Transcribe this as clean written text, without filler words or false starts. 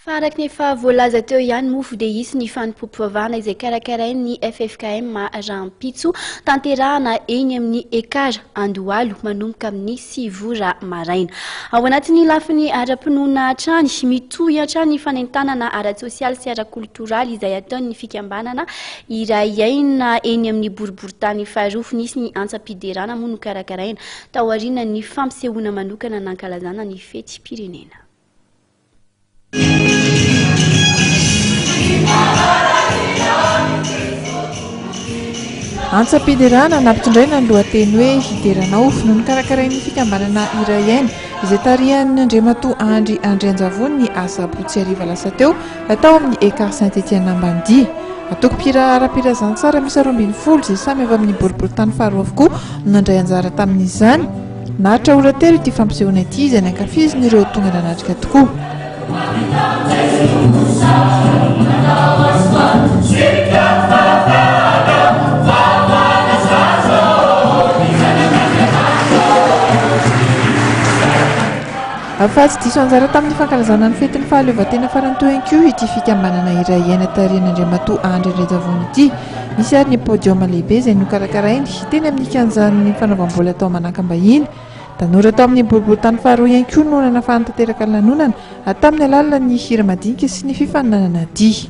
Farak ny voalaza teo ihany mofo dia isy ny fanompoam-pivavahana izay karakarain'ny FFKM rahampitso tanterahana eny amin'ny ekara Andohalo manomboka amin'ny 7 maraina. Ao anatin'ny lafiny ara-pinoana hatrany, mitohy hatrany fanentanana ara-tsosialy sy ara-koltoraly izay ataon'ny fikambanana Iray Aina eny amin'ny Boriboritany faharoa. Nisy ny antsam-piderana moa nokarakaraina taorian'ny fampisehoana manokana nankalazana ny fetim-pirenena. Antsam-piderana nampitondraina ny lohateny hoe hideranao no nokarakarain'ny fikambanana Iray Aina izay taorian'ny Mitohy andrianjavony ny asabotsy lasa teo atao amin'ny ekara amin'ny atoko ara-pirazantsara misy 20 izay samy avy amin'ny Boriboritany faharoa avokoa no nandray anjara tamin'izany. Nahatra ora telo ity fampisehoana ity izay nankafizin'ireo tonga nanatrika tokoa. Afa-tsy diso anjara tamin'ny fankalazana ny fetin'ny fahaleovan-tena farany teo ihany ity fikambanana Iray Aina taorian'ny Mitohy andrianjavony ity. Misy ary ny podium lehibe izay nokarakarainy teny amin'ny kianjan'ny fanaovam-bola tao manakam-bahiny. Tanora tao amin'ny Boriboritany faharoa ihany koa no nanafahan'ny tanteraka ny lanonana tamin'ny alalan'ny hira madinika sy ny fifaninanana dia.